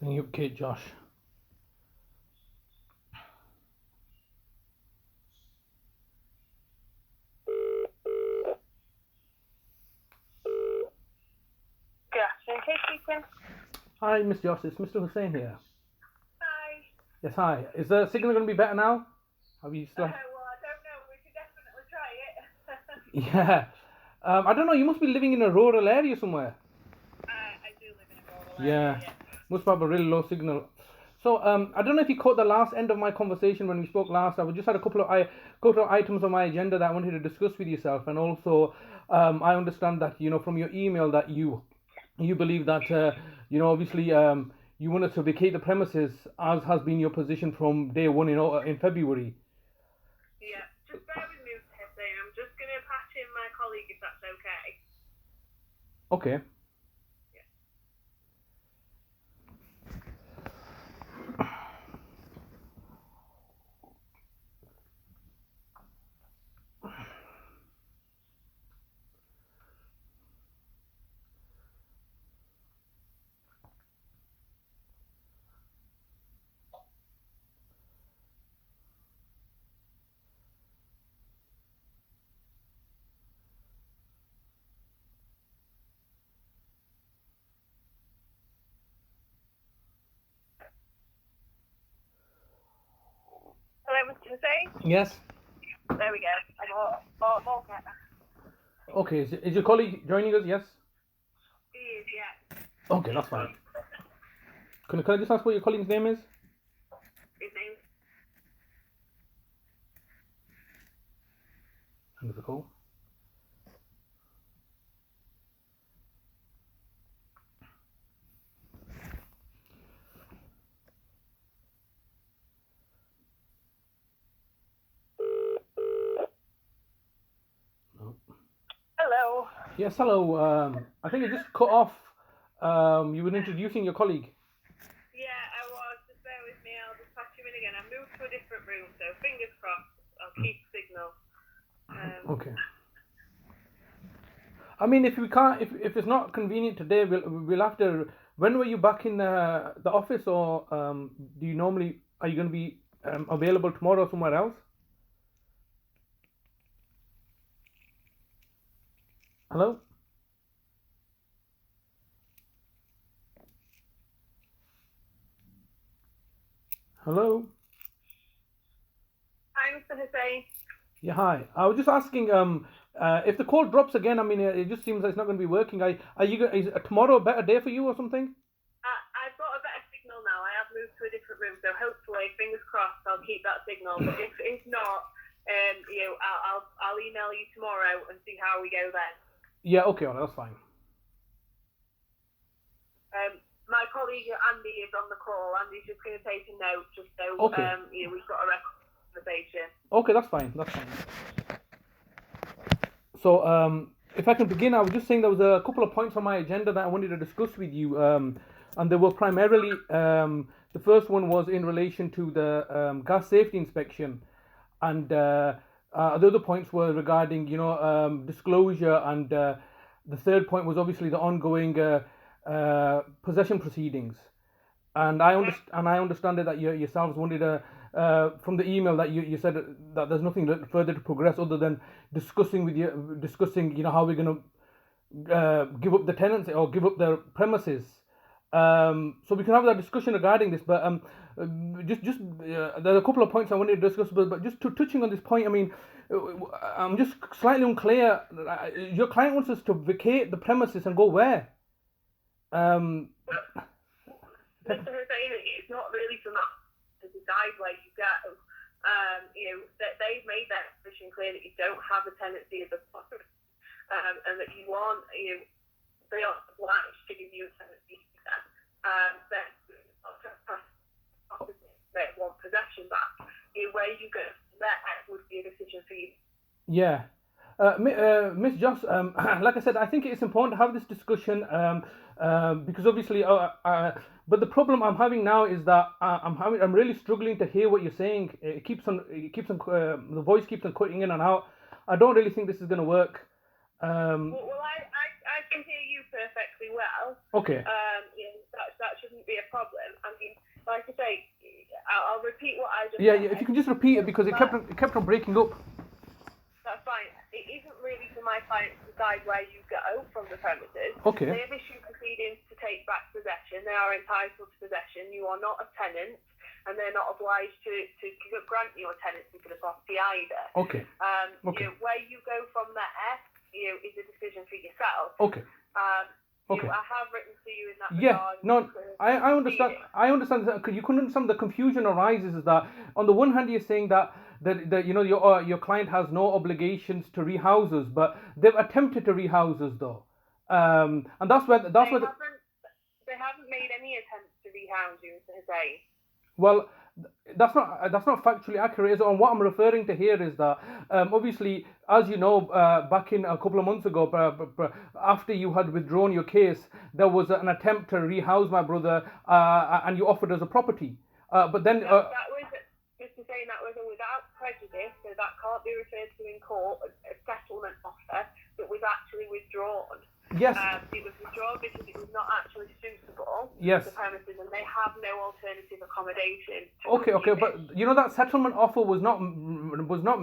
Bring up Kate Joss. Good afternoon, Kate speaking. Hi, Miss Joss. It's Mr. Hussain here. Hi. Yes, hi. Is the signal going to be better now? Have you still? Well, I don't know. We could definitely try it. Yeah. I don't know. You must be living in a rural area somewhere. I do live in a rural Yeah. area, yeah. Must have a really low signal. So I don't know if you caught the last end of my conversation when we spoke last. I just had a couple of items on my agenda that I wanted to discuss with yourself, and also I understand that from your email that you believe that obviously you want us to vacate the premises as has been your position from day one in February. Yeah, just bear with me a second. I'm just going to patch in my colleague if that's okay. Okay. Yeah. Hello, Mr. Hussain? Yes. There we go. I'm all okay. Okay. Is your colleague joining us? Yes. He is, yeah. Okay, that's fine. Can I just ask what your colleague's name is? His name's... Thanks for the call. Hello. Yes, hello. I think it just cut off. You were introducing your colleague. Yeah, I was. Just bear with me. I'll just patch him in again. I moved to a different room, so fingers crossed. I'll keep signal. Okay. I mean, if we can't, if it's not convenient today, we'll have to. When were you back in the office, or do you normally are you going to be available tomorrow somewhere else? Hello. Hello. Hi, Mr. Hussain. Yeah, hi. I was just asking if the call drops again. I mean, it just seems like it's not going to be working. Is tomorrow a better day for you or something? I've got a better signal now. I have moved to a different room, so hopefully, fingers crossed, I'll keep that signal. But if not, I'll email you tomorrow and see how we go then. Yeah. Okay. Well, that's fine. My colleague Andy is on the call. Andy's just going to take a note, just so Okay. we've got a record conversation. Okay, that's fine. That's fine. So, if I can begin, I was just saying there was a couple of points on my agenda that I wanted to discuss with you, and they were primarily the first one was in relation to the gas safety inspection, and the other points were regarding disclosure, and the third point was obviously the ongoing possession proceedings. And I understand that you yourselves wanted from the email that you said that there's nothing further to progress other than discussing how we're going to give up the tenancy or give up the premises. So we can have that discussion regarding this, but just there are a couple of points I wanted to discuss, but just touching on this point, I mean, I'm just slightly unclear. Your client wants us to vacate the premises and go where? Mr. Hussain, it's not really from us to decide where you go. They've made their position clear that you don't have a tenancy of the property, and that you aren't, they are obliged to give you a tenancy to them. They want possession back. Where you go from there would be a decision for you. Yeah. Miss Joss, like I said, I think it's important to have this discussion because obviously, but the problem I'm having now is that I'm really struggling to hear what you're saying. The voice keeps on cutting in and out. I don't really think this is going to work. Well, I can hear you perfectly well. Okay. That shouldn't be a problem. Yeah, if you can just repeat it because it kept on breaking up. That's fine. It isn't really for my clients to decide where you go from the premises. Okay. They have issued proceedings to take back possession. They are entitled to possession. You are not a tenant, and they're not obliged to grant you a tenancy for the property either. Okay. You know, where you go from there, you know, is a decision for yourself. Okay. Okay. I have written to you in that regard. Yeah, no, I understand. I understand that. You couldn't understand the confusion arises is that on the one hand you're saying that you know your client has no obligations to rehouse us, but they've attempted to rehouse us though, and that's where they haven't made any attempts to rehouse you, Jose. Well, that's not factually accurate. And what I'm referring to here is that obviously, as you know, back in a couple of months ago, after you had withdrawn your case, there was an attempt to rehouse my brother, and you offered us a property. But then that was just to say that was without prejudice, so that can't be referred to in court. A settlement offer that was actually withdrawn. Yes. It was withdrawn because it was not actually suitable. Yes. To the premises, and they have no alternative accommodation. Okay, but you know that settlement offer was not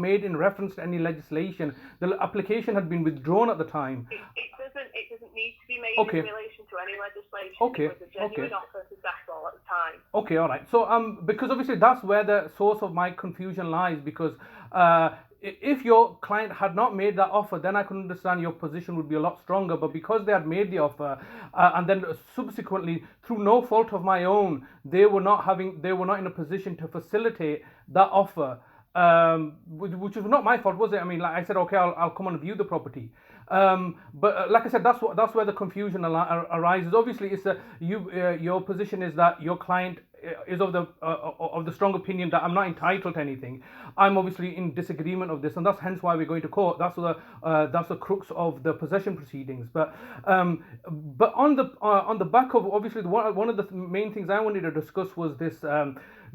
made in reference to any legislation. The application had been withdrawn at the time. It doesn't need to be made in relation to any legislation. Okay. It was a genuine offer to settle at the time. Okay, all right. So because obviously that's where the source of my confusion lies, because if your client had not made that offer, then I could understand your position would be a lot stronger. But because they had made the offer, and then subsequently, through no fault of my own, they were not in a position to facilitate that offer, which was not my fault, was it? I mean, like I said, okay, I'll come and view the property. But like I said, that's where the confusion arises. Obviously, it's your position is that your client is of the strong opinion that I'm not entitled to anything. I'm obviously in disagreement of this, and that's hence why we're going to court. That's the crux of the possession proceedings. But on the back of obviously one of the main things I wanted to discuss was this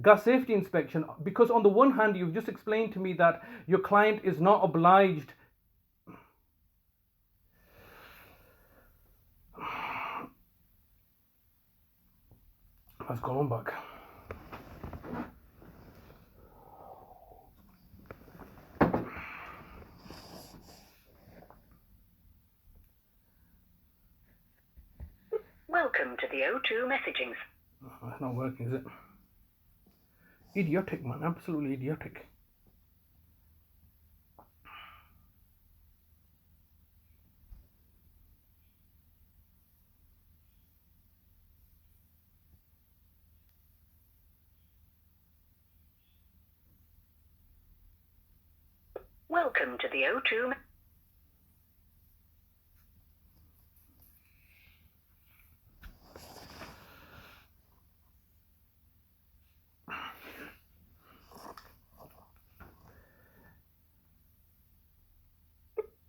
gas safety inspection, because on the one hand you've just explained to me that your client is not obliged. Let's go on back. Welcome to the O2 messaging. Oh, that's not working, is it? Idiotic, man. Absolutely idiotic. Welcome to the O2.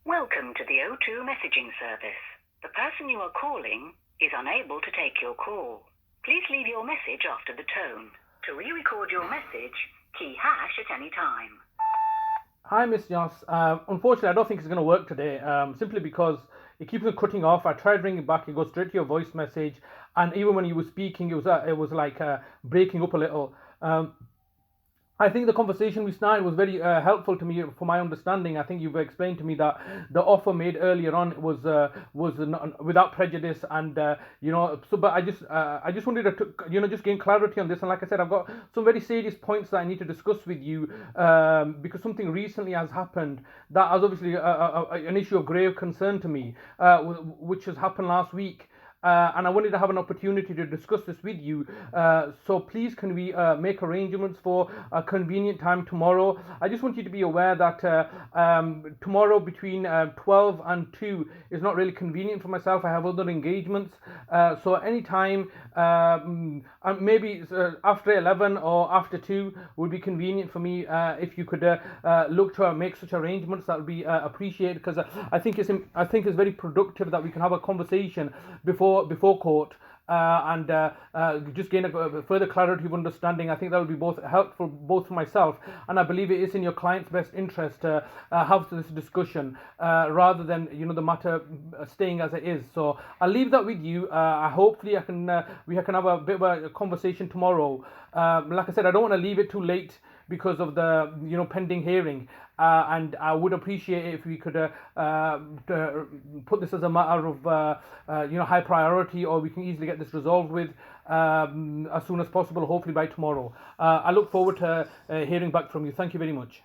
Welcome to the O2 messaging service. The person you are calling is unable to take your call. Please leave your message after the tone. To re-record your message, key hash at any time. Hi, Miss Joss. Unfortunately, I don't think it's going to work today, simply because it keeps on cutting off. I tried ringing back, it goes straight to your voice message, and even when you were speaking, it was like breaking up a little. I think the conversation we started was very helpful to me for my understanding. I think you've explained to me that the offer made earlier on was not, without prejudice, and you know. So, but I just wanted to just gain clarity on this. And like I said, I've got some very serious points that I need to discuss with you because something recently has happened that is obviously an issue of grave concern to me, which has happened last week. And I wanted to have an opportunity to discuss this with you. So please, can we make arrangements for a convenient time tomorrow? I just want you to be aware that tomorrow between 12 and 2 is not really convenient for myself. I have other engagements. So any time, maybe after 11 or after 2 would be convenient for me. If you could look to make such arrangements, that would be appreciated, because I think it's very productive that we can have a conversation before court and just gain a further clarity of understanding. I think that would be both helpful both for myself, and I believe it is in your client's best interest to have this discussion rather than the matter staying as it is. So I'll leave that with you. Hopefully we can have a bit of a conversation tomorrow. Like I said, I don't want to leave it too late because of the pending hearing. And I would appreciate it if we could put this as a matter of high priority, or we can easily get this resolved with as soon as possible, hopefully by tomorrow. I look forward to hearing back from you. Thank you very much.